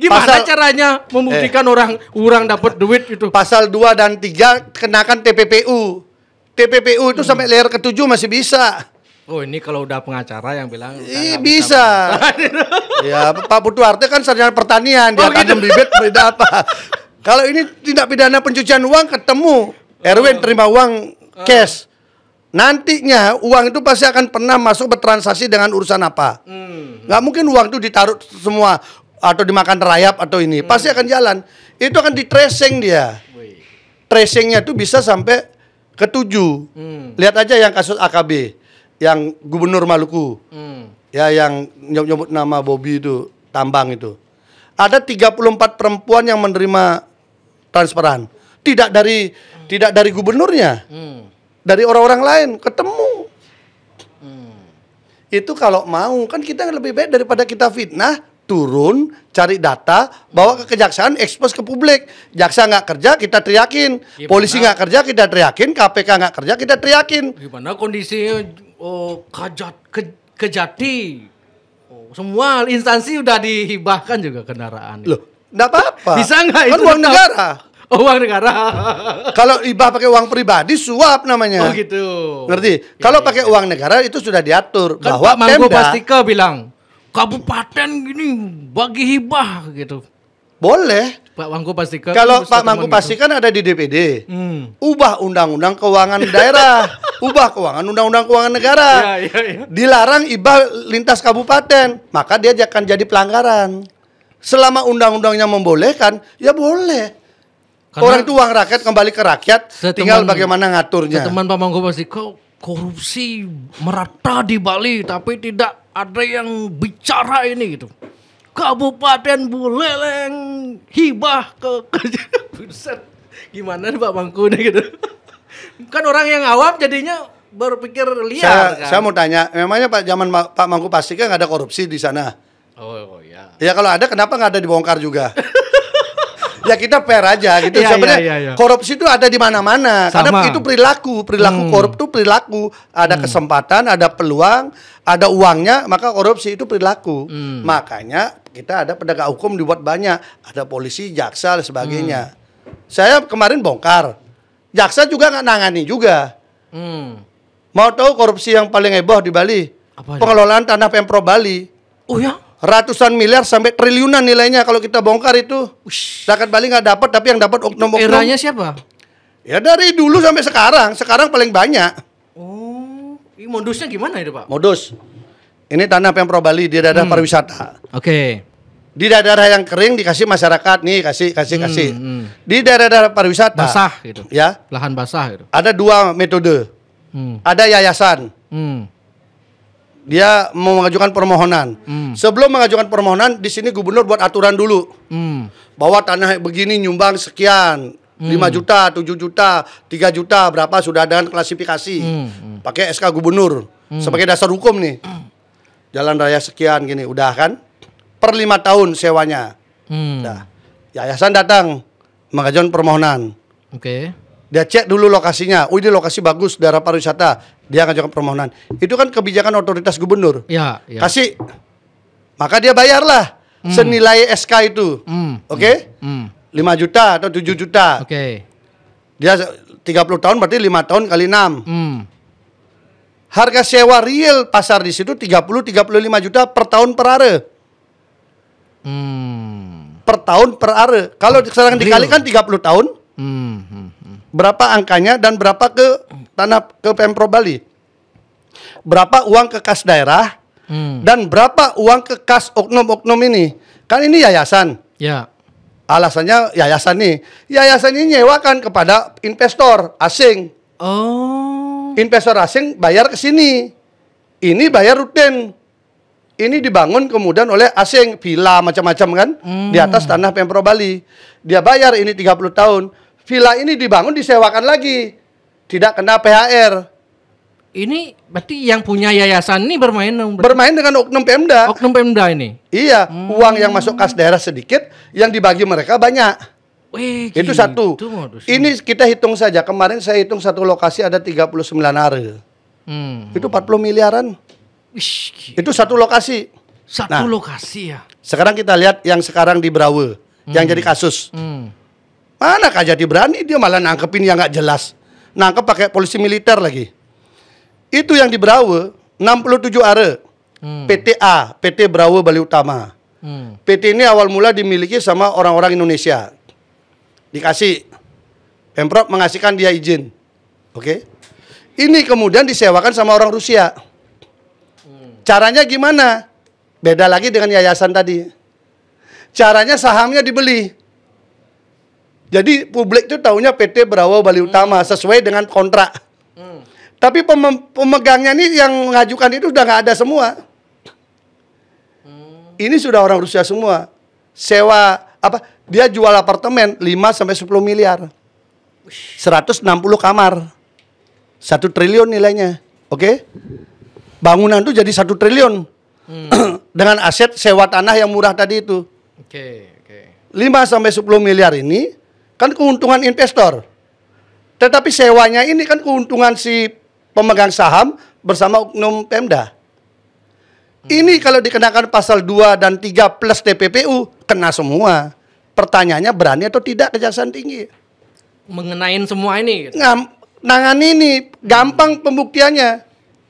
Gimana caranya membuktikan orang dapat duit itu? Pasal 2 dan 3 kenakan TPPU. TPPU itu sampai layer ke-7 masih bisa. Oh, ini kalau udah pengacara yang bilang bisa. Ya, Pak Butuh Harto kan sarjana pertanian, dia tanam bibit beda apa. Kalau ini tindak pidana pencucian uang ketemu, Erwin terima uang cash. Nantinya uang itu pasti akan pernah masuk bertransaksi dengan urusan apa. Nggak mungkin uang itu ditaruh semua atau dimakan rayap atau ini. Pasti akan jalan. Itu akan di tracing dia. Tracingnya itu bisa sampai ke-7. Lihat aja yang kasus AKB. Yang Gubernur Maluku, ya yang nyebut nama Bobby itu, tambang itu. Ada 34 perempuan yang menerima transferan. Tidak dari gubernurnya, dari orang-orang lain ketemu. Itu kalau mau kan kita lebih baik daripada kita fitnah, turun cari data, bawa ke kejaksaan, expose ke publik. Jaksa nggak kerja kita teriakin, polisi nggak kerja kita teriakin, KPK nggak kerja kita teriakin. Gimana kondisinya? Kejati. Semua instansi udah dihibahkan juga kendaraan. Loh, enggak apa-apa. Bisa enggak kan itu? Uang negara. Oh, uang negara. Kalau hibah pakai uang pribadi suap namanya. Oh gitu. Ngerti? Kalau pakai uang negara itu sudah diatur kan bahwa Pak Mangko Pastika bilang, kabupaten gini bagi hibah gitu. Boleh. Pak Mangko Pastika. Kalau Pak Mangko Pastika kan ada di DPD. Ubah undang-undang keuangan daerah, ubah undang-undang keuangan negara. Ya. Dilarang hibah lintas kabupaten, maka dia akan jadi pelanggaran. Selama undang-undangnya membolehkan, ya boleh. Karena orang itu uang rakyat kembali ke rakyat, tinggal bagaimana ngaturnya. Teman Pak Mangko Pastika korupsi merata di Bali tapi tidak ada yang bicara ini gitu. Kabupaten Buleleng hibah ke Buset. Gimana nih Pak Mangku nih gitu. Kan orang yang awam jadinya berpikir liar kan. Saya mau tanya, memangnya Pak zaman Pak Mangku Pastika nggak ada korupsi di sana? Oh ya. Ya kalau ada kenapa nggak ada dibongkar juga? Ya kita fair aja gitu. Iya, Sebenarnya iya. korupsi itu ada di mana-mana. Karena itu perilaku korup itu perilaku. Ada kesempatan, ada peluang, ada uangnya, maka korupsi itu perilaku. Makanya kita ada penegak hukum dibuat banyak. Ada polisi, jaksa dan sebagainya. Saya kemarin bongkar. Jaksa juga nggak nangani juga. Mau tahu korupsi yang paling heboh di Bali? Apa pengelolaan tanah Pemprov Bali. Oh ya? Ratusan miliar sampai triliunan nilainya kalau kita bongkar itu. Rakyat Bali nggak dapat, tapi yang dapat oknum-oknum. Eranya siapa? Ya dari dulu sampai sekarang. Sekarang paling banyak. Oh, ini modusnya gimana itu Pak? Modus. Ini tanah Pemprov Bali di daerah pariwisata. Oke. Di daerah yang kering dikasih masyarakat nih, kasih. Di daerah pariwisata. Basah gitu. Ya. Lahan basah gitu. Ada 2 metode. Ada yayasan. Dia mau mengajukan permohonan. Sebelum mengajukan permohonan, di sini gubernur buat aturan dulu. Bahwa tanah begini nyumbang sekian, 5 juta, 7 juta, 3 juta, berapa sudah ada klasifikasi. Pakai SK gubernur sebagai dasar hukum nih. Jalan raya sekian gini, udah kan? Per 5 tahun sewanya. Nah, yayasan datang mengajukan permohonan. Oke. Dia cek dulu lokasinya. Oh, ini lokasi bagus, daerah pariwisata. Dia ngajukan permohonan. Itu kan kebijakan otoritas gubernur. Ya. Kasih. Maka dia bayarlah senilai SK itu. Oke? 5 juta atau 7 juta. Oke. Dia 30 tahun berarti 5 tahun kali 6. Harga sewa real pasar di situ 30-35 juta per tahun per are. Per tahun per are. Kalau sekarang dikalikan 30 tahun. Berapa angkanya dan berapa ke tanah ke Pemprov Bali? Berapa uang ke kas daerah dan berapa uang ke kas oknum-oknum ini? Kan ini yayasan. Ya. Alasannya yayasan nih. Yayasan ini nyewakan kepada investor asing. Oh. Investor asing bayar ke sini. Ini bayar rutin. Ini dibangun kemudian oleh asing, villa macam-macam kan di atas tanah Pemprov Bali. Dia bayar ini 30 tahun. Villa ini dibangun disewakan lagi. Tidak kena PHR. Ini berarti yang punya yayasan ini bermain dengan oknum Pemda. Oknum Pemda ini. Iya, uang yang masuk kas daerah sedikit, yang dibagi mereka banyak. Wih, itu satu. Ini kita hitung saja. Kemarin saya hitung satu lokasi ada 39 are. Itu 40 miliaran. Wish, itu satu lokasi. Satu lokasi ya. Sekarang kita lihat yang sekarang di Brawe, yang jadi kasus. Mana Kajati berani, dia malah nangkepin yang nggak jelas. Nangkep pakai polisi militer lagi. Itu yang di Brawe, 67 are. PTA, PT Brawe Bali Utama. PT ini awal mula dimiliki sama orang-orang Indonesia. Dikasih. Pemprov mengasihkan dia izin. Oke. Ini kemudian disewakan sama orang Rusia. Caranya gimana? Beda lagi dengan yayasan tadi. Caranya sahamnya dibeli. Jadi publik itu taunya PT Brawe Bali Utama sesuai dengan kontrak. Tapi pemegangnya ini yang mengajukan itu udah nggak ada semua. Ini sudah orang Rusia semua. Sewa apa? Dia jual apartemen 5 sampai 10 miliar. 160 kamar. 1 triliun nilainya. Oke? Bangunan itu jadi 1 triliun. Dengan aset sewa tanah yang murah tadi itu. 5 sampai 10 miliar ini kan keuntungan investor. Tetapi sewanya ini kan keuntungan si pemegang saham bersama oknum Pemda. Ini kalau dikenakan pasal 2 dan 3 plus TPPU, kena semua. Pertanyaannya berani atau tidak Kejaksaan Tinggi? Mengenain semua ini. Nangani ini, gampang pembuktiannya.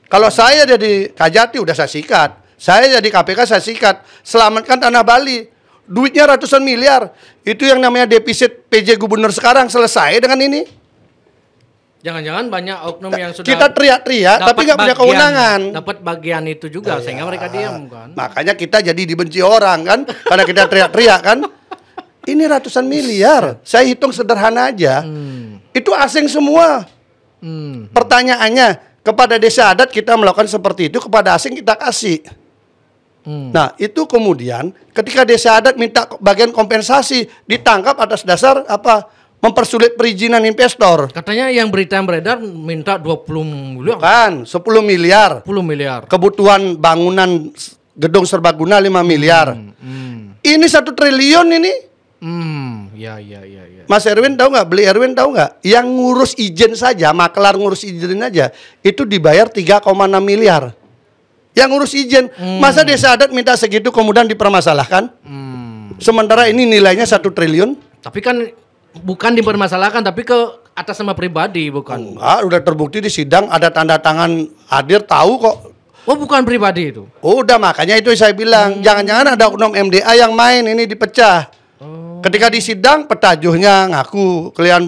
Kalau saya jadi Kajati udah saya sikat. Saya jadi KPK saya sikat. Selamatkan tanah Bali. Duitnya ratusan miliar. Itu yang namanya defisit PJ Gubernur sekarang selesai dengan ini. Jangan-jangan banyak oknum yang sudah kita teriak-teriak tapi nggak punya kewenangan. Dapat bagian itu juga sehingga mereka diam kan. Makanya kita jadi dibenci orang kan karena kita teriak-teriak kan. Ini ratusan miliar. Saya hitung sederhana aja. Itu asing semua. Pertanyaannya, Kepada desa adat kita melakukan seperti itu, kepada asing kita kasih. Nah, itu kemudian ketika desa adat minta bagian kompensasi, ditangkap atas dasar apa? Mempersulit perizinan investor. Katanya yang berita yang beredar minta 20 miliar. Kan, 10 miliar. 10 miliar. Kebutuhan bangunan gedung serbaguna 5 miliar. Ini 1 triliun ini. Ya. Mas Erwin tahu nggak? Beli Erwin tahu nggak? Yang ngurus izin saja, makelar ngurus izin aja, itu dibayar 3,6 miliar. Yang ngurus izin, masa desa adat minta segitu kemudian dipermasalahkan? Sementara ini nilainya 1 triliun. Tapi kan bukan dipermasalahkan, tapi ke atas nama pribadi, bukan? Enggak, udah terbukti di sidang, ada tanda tangan hadir, tahu kok. Oh, bukan pribadi itu? Udah, makanya itu saya bilang, jangan-jangan ada oknum MDA yang main, ini dipecah. Ketika di sidang, petajuhnya ngaku, kalian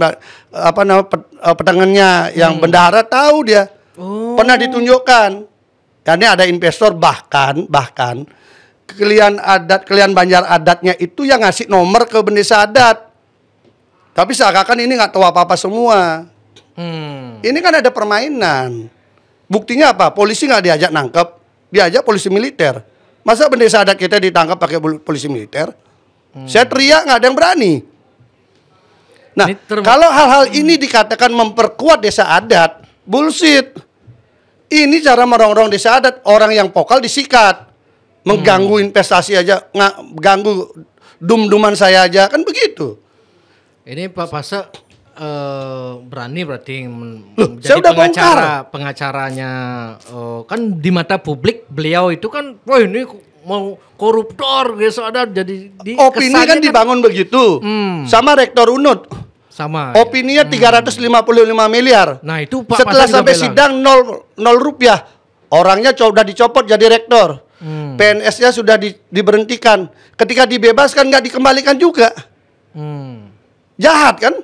petangannya yang bendahara tahu dia. Pernah ditunjukkan. Karena ada investor bahkan kalian Banjar adatnya itu yang ngasih nomor ke desa adat. Tapi seakan-akan ini nggak tahu apa-apa semua. Ini kan ada permainan. Buktinya apa? Polisi nggak diajak nangkep, diajak polisi militer. Masa desa adat kita ditangkap pakai polisi militer? Saya teriak nggak ada yang berani. Nah, kalau hal-hal ini dikatakan memperkuat desa adat, bullshit. Ini cara merongrong desa adat, orang yang vokal disikat. Mengganggu investasi aja, ganggu dum-duman saya aja, kan begitu. Ini Pak Pase berani berarti saya udah pengacaranya kan di mata publik beliau itu kan, wah ini mau koruptor desa adat, jadi opini kan dibangun begitu. Sama Rektor UNUD. Sama. Opininya 355 miliar. Nah, itu Pak setelah sampai sidang 0 rupiah. Orangnya sudah dicopot jadi rektor. PNS-nya sudah diberhentikan. Ketika dibebaskan nggak dikembalikan juga. Jahat kan?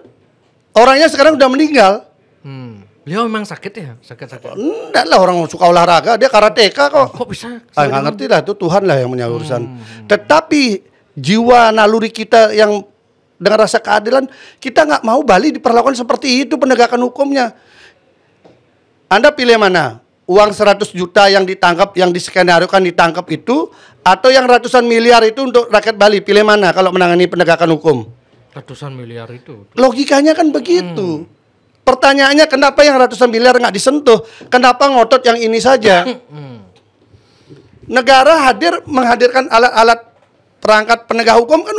Orangnya sekarang udah meninggal. Beliau memang sakit ya? Sakit-sakit? Enggak lah, orang suka olahraga. Dia karateka kok. Kok bisa? Nggak ngerti lah, itu Tuhan lah yang punya urusan. Tetapi jiwa naluri kita yang dengan rasa keadilan, kita nggak mau Bali diperlakukan seperti itu penegakan hukumnya. Anda pilih mana? Uang 100 juta yang ditangkap, yang diskenariokan ditangkap itu, atau yang ratusan miliar itu untuk rakyat Bali? Pilih mana kalau menangani penegakan hukum? Ratusan miliar itu. Logikanya kan begitu. Pertanyaannya kenapa yang ratusan miliar nggak disentuh? Kenapa ngotot yang ini saja? Negara menghadirkan alat-alat perangkat penegak hukum kan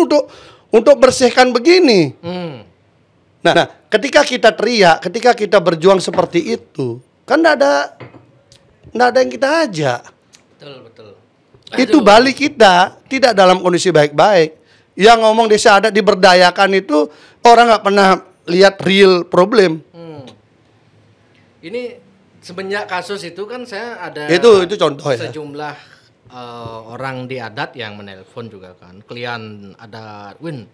untuk bersihkan begini. Nah, ketika kita teriak, ketika kita berjuang seperti itu, kan nggak ada yang kita ajak. Betul. Itu Bali kita tidak dalam kondisi baik-baik. Yang ngomong desa adat diberdayakan itu orang nggak pernah lihat real problem. Ini semenjak kasus itu kan saya ada itu contoh sejumlah orang di adat yang menelpon juga kan. Klien ada, Win,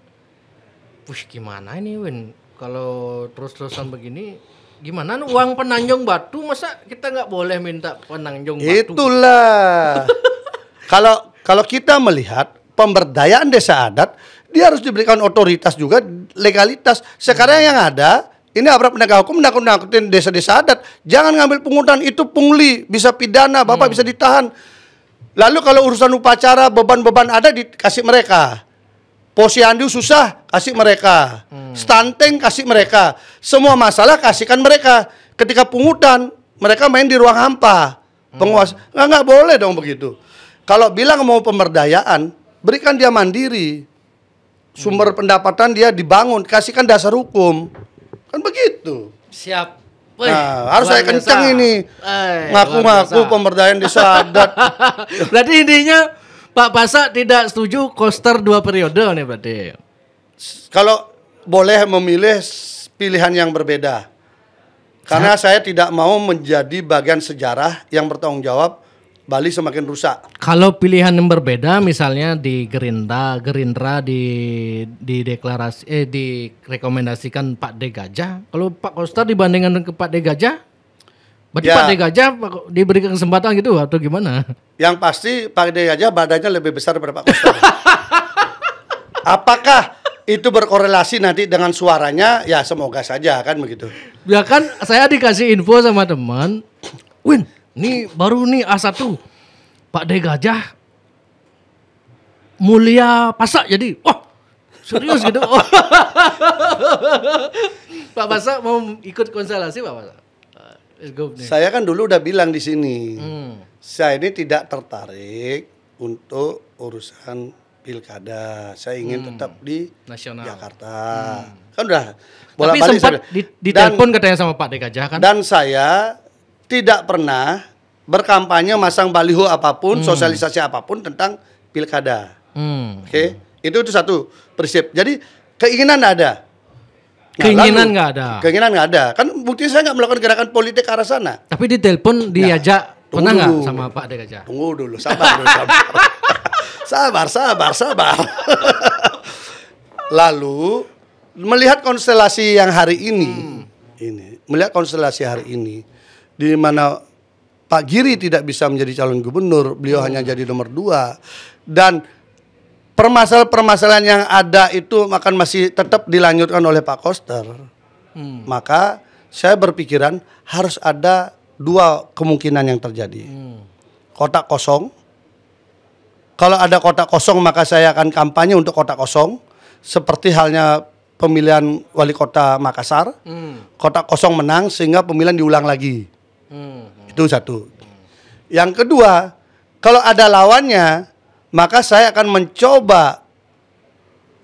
gimana ini Win? Kalau terus-terusan begini, gimana uang penanjung batu, masa kita nggak boleh minta penanjung batu? Itulah. Kalau kita melihat pemberdayaan desa adat, dia harus diberikan otoritas juga, legalitas. Sekarang yang ada, ini aparat penegak hukum nakut-nakutin desa-desa adat. Jangan ngambil pungutan, itu pungli, bisa pidana, Bapak bisa ditahan. Lalu kalau urusan upacara, beban-beban ada dikasih mereka. Posyandu susah, kasih mereka. Stunting, kasih mereka. Semua masalah kasihkan mereka. Ketika pungutan, mereka main di ruang hampa. Penguasa, nggak boleh dong begitu. Kalau bilang mau pemberdayaan, berikan dia mandiri. Sumber pendapatan dia dibangun, kasihkan dasar hukum. Kan begitu. Siap. Nah, harus saya kencang ini. Ngaku-ngaku pemberdayaan desa adat. Berarti intinya Pak Pase tidak setuju koster 2 periode nih berarti. Kalau boleh memilih pilihan yang berbeda. Karena saya tidak mau menjadi bagian sejarah yang bertanggung jawab Bali semakin rusak. Kalau pilihan yang berbeda, misalnya di Gerindra direkomendasikan Pak D Gajah. Kalau Pak Koster dibandingkan ke Pak D Gajah, berarti Pak D Gajah diberi kesempatan gitu atau gimana? Yang pasti Pak D Gajah badannya lebih besar daripada Pak Koster. Apakah itu berkorelasi nanti dengan suaranya? Ya semoga saja kan begitu. Ya kan saya dikasih info sama teman. Win, ini baru nih A1 Pak D Gajah mulia pasak jadi. Wah, serius gitu. Oh. Pak Pasak mau ikut konstelasi Pak Pasak? Let's go nih. Saya kan dulu udah bilang di sini, saya ini tidak tertarik untuk urusan pilkada. Saya ingin tetap di nasional Jakarta. Kan udah. Tapi sempat ditelepon katanya sama Pak D Gajah kan? Dan saya tidak pernah berkampanye masang baliho apapun, sosialisasi apapun tentang pilkada. Oke, itu satu prinsip. Jadi keinginan ada. Keinginan nggak ada. Keinginan nggak ada. Kan buktinya saya nggak melakukan gerakan politik ke arah sana. Tapi ditelepon diajak pernah nggak sama Pak D Gajah? Tunggu dulu, sabar. sabar. Lalu melihat konstelasi yang hari ini, melihat konstelasi hari ini, di mana Pak Giri tidak bisa menjadi calon gubernur, beliau hanya jadi nomor 2, dan permasalahan-permasalahan yang ada itu akan masih tetap dilanjutkan oleh Pak Koster. Maka saya berpikiran harus ada 2 kemungkinan yang terjadi. Kotak kosong. Kalau ada kotak kosong maka saya akan kampanye untuk kotak kosong. Seperti halnya pemilihan wali kota Makassar. Kotak kosong menang sehingga pemilihan diulang lagi. Itu satu. Yang kedua, kalau ada lawannya, maka saya akan mencoba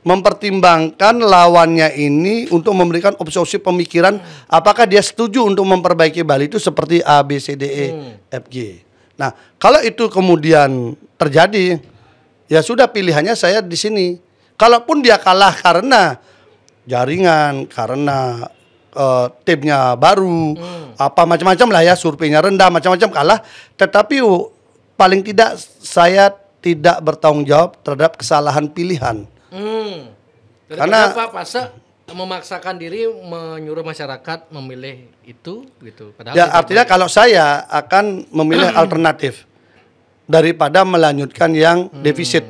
mempertimbangkan lawannya ini untuk memberikan opsi-opsi pemikiran apakah dia setuju untuk memperbaiki Bali itu seperti A, B, C, D, E, F, G. Nah, kalau itu kemudian terjadi, ya sudah pilihannya saya di sini. Kalaupun dia kalah karena jaringan, karena timnya baru, apa macam-macam lah ya, surveinya rendah, macam-macam kalah, tetapi paling tidak saya tidak bertanggung jawab terhadap kesalahan pilihan. Karena Pak Pasak memaksakan diri menyuruh masyarakat memilih itu gitu. Padahal ya artinya kalau saya akan memilih alternatif daripada melanjutkan yang defisit.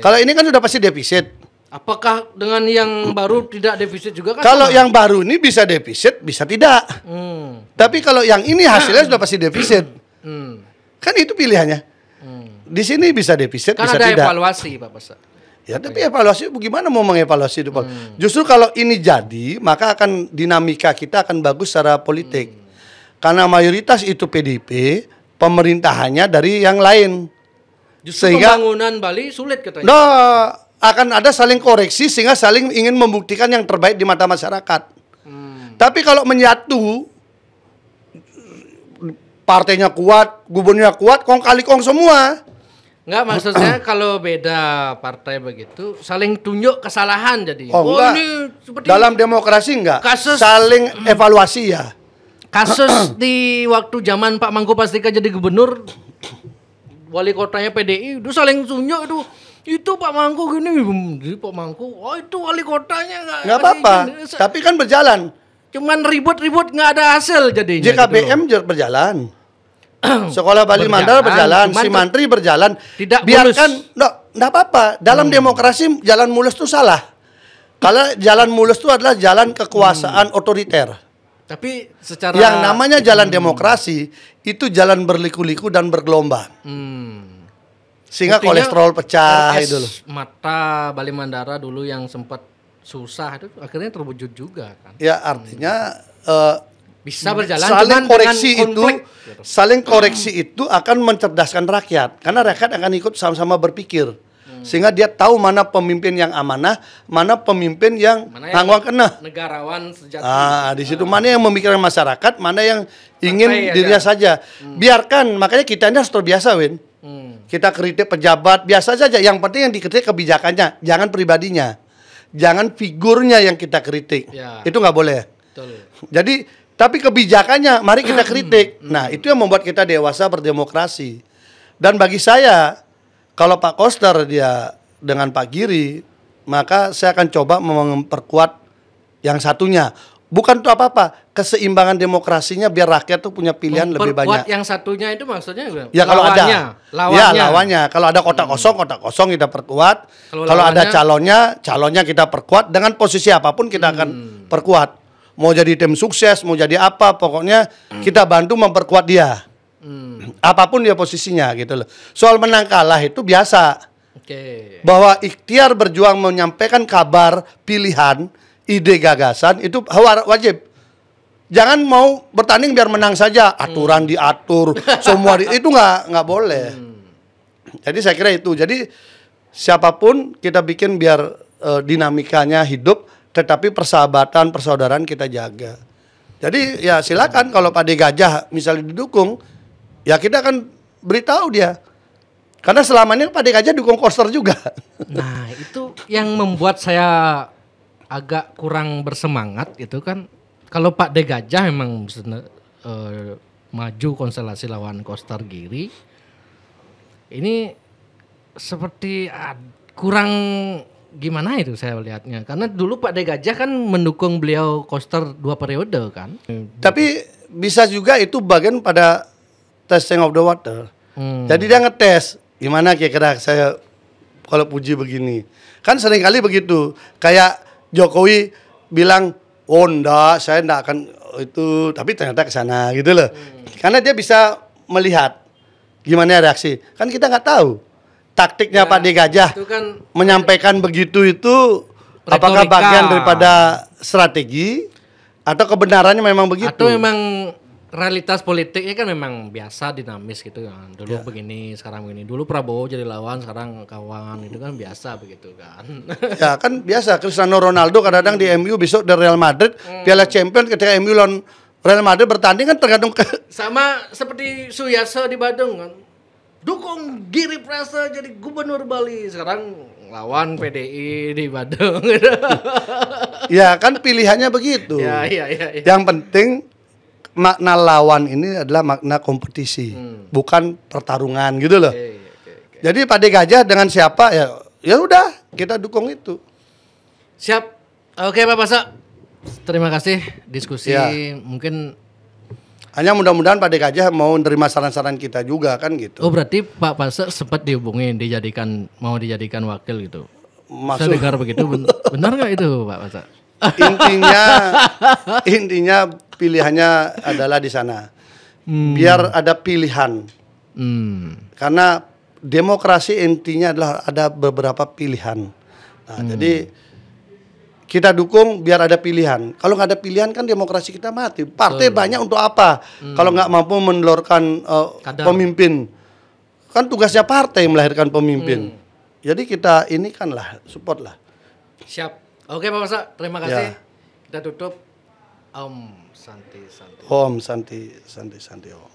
Kalau ini kan sudah pasti defisit. Apakah dengan yang baru tidak defisit juga kan? Kalau yang baru ini bisa defisit, bisa tidak. Tapi kalau yang ini hasilnya sudah pasti defisit. Kan itu pilihannya. Di sini bisa defisit, kan bisa ada tidak. Evaluasi Pak Pasak. Ya tapi evaluasi bagaimana mau mengevaluasi itu? Justru kalau ini jadi, maka akan dinamika kita akan bagus secara politik. Karena mayoritas itu PDIP, pemerintahannya dari yang lain. Justru sehingga pembangunan Bali sulit katanya. Akan ada saling koreksi sehingga saling ingin membuktikan yang terbaik di mata masyarakat. Tapi kalau menyatu, partainya kuat, gubernurnya kuat, kong kali kong semua. Enggak, maksudnya kalau beda partai begitu saling tunjuk kesalahan jadi. Enggak. Ini seperti dalam demokrasi enggak. Kasus saling evaluasi ya. Kasus di waktu zaman Pak Mangku Pastika jadi gubernur, wali kotanya PDI itu saling tunjuk itu Pak Mangku gini, Pak Mangku, oh itu wali kotanya enggak apa-apa. Tapi kan berjalan. Cuman ribut-ribut nggak ada hasil jadinya. JKBM gitu berjalan. Sekolah Bali Mandala berjalan, si Mantri berjalan. Tidak biarkan, enggak apa-apa. Dalam demokrasi jalan mulus itu salah. Kalau jalan mulus itu adalah jalan kekuasaan otoriter. Tapi secara yang namanya jalan demokrasi itu jalan berliku-liku dan bergelombang. Sehingga buktinya, kolesterol pecah itu loh. Mata Bali Mandara dulu yang sempat susah itu akhirnya terwujud juga kan. Ya artinya bisa berjalan saling koreksi itu saling koreksi itu akan mencerdaskan rakyat karena rakyat akan ikut sama-sama berpikir sehingga dia tahu mana pemimpin yang amanah, mana pemimpin yang ngangguang kena negarawan sejati. Di situ mana yang memikirkan masyarakat, mana yang ingin dirinya saja. Biarkan, makanya kita ini harus terbiasa, Win. Kita kritik pejabat biasa saja, yang penting yang dikritik kebijakannya, jangan pribadinya. Jangan figurnya yang kita kritik. Itu nggak boleh. Betul. Jadi tapi kebijakannya mari kita kritik. Nah, itu yang membuat kita dewasa berdemokrasi. Dan bagi saya, kalau Pak Koster dia dengan Pak Giri, maka saya akan coba memperkuat yang satunya. Bukan untuk apa-apa, keseimbangan demokrasinya biar rakyat tuh punya pilihan lebih banyak. Yang satunya itu maksudnya ya kalau lawannya, ada. Ya, lawannya. Kalau ada kotak kosong kita perkuat. Kalau ada calonnya kita perkuat dengan posisi apapun kita akan perkuat. mau jadi tim sukses, mau jadi apa, pokoknya kita bantu memperkuat dia. Apapun dia posisinya gitu loh. Soal menang kalah itu biasa. Bahwa ikhtiar berjuang menyampaikan kabar, pilihan, ide, gagasan itu wajib. Jangan mau bertanding biar menang saja, aturan diatur, semua itu nggak boleh. Jadi saya kira itu. Jadi siapapun kita bikin biar dinamikanya hidup, tetapi persahabatan, persaudaraan kita jaga. Jadi ya silakan kalau Pak De Gajah misalnya didukung, ya kita akan beritahu dia. Karena selama ini Pak De Gajah dukung Koster juga. Nah itu yang membuat saya agak kurang bersemangat itu kan. Kalau Pak De Gajah memang maju konstelasi lawan Koster Giri, ini seperti kurang gimana itu saya lihatnya. Karena dulu Pak De Gajah kan mendukung beliau Koster 2 periode kan. Tapi bisa juga itu bagian pada testing of the water. Jadi dia ngetes gimana kira-kira saya kalau puji begini. Kan seringkali begitu. Kayak Jokowi bilang, oh enggak, saya enggak akan itu, tapi ternyata ke sana gitu loh. Karena dia bisa melihat gimana reaksi. Kan kita nggak tahu taktiknya Pak De Gajah kan menyampaikan begitu itu retorika. Apakah bagian daripada strategi atau kebenarannya memang begitu? Atau memang realitas politiknya kan memang biasa dinamis gitu kan. Dulu begini, sekarang begini. Dulu Prabowo jadi lawan, sekarang kawan, itu kan biasa begitu kan. Ya kan biasa. Cristiano Ronaldo kadang-kadang di MU, besok di Real Madrid, Piala Champions ketika MU lawan Real Madrid bertanding kan tergantung sama seperti Suyaso di Badung kan. Dukung Giri Prasa jadi gubernur Bali, sekarang lawan PDI di Badung. Ya kan pilihannya begitu. Ya. Yang penting makna lawan ini adalah makna kompetisi, bukan pertarungan gitu loh. Okay. Jadi Pak De Gajah dengan siapa ya udah kita dukung itu. Siap. Oke Pak Pasa. Terima kasih diskusi mungkin. Hanya mudah-mudahan Pak De Gajah mau menerima saran-saran kita juga kan gitu. Oh berarti Pak Pasa sempat dihubungin mau dijadikan wakil gitu. Saya dengar begitu, benar nggak itu Pak Pasa? Intinya pilihannya adalah di sana. Biar ada pilihan. Karena demokrasi intinya adalah ada beberapa pilihan. Nah, jadi kita dukung biar ada pilihan. Kalau nggak ada pilihan kan demokrasi kita mati. Partai banyak untuk apa? Kalau nggak mampu menelurkan pemimpin, kan tugasnya partai melahirkan pemimpin. Jadi kita ini kan lah support lah. Siap. Oke Pak Pasa, terima kasih. Kita tutup. Om Santi Santi. Om Santi Santi Santi Om.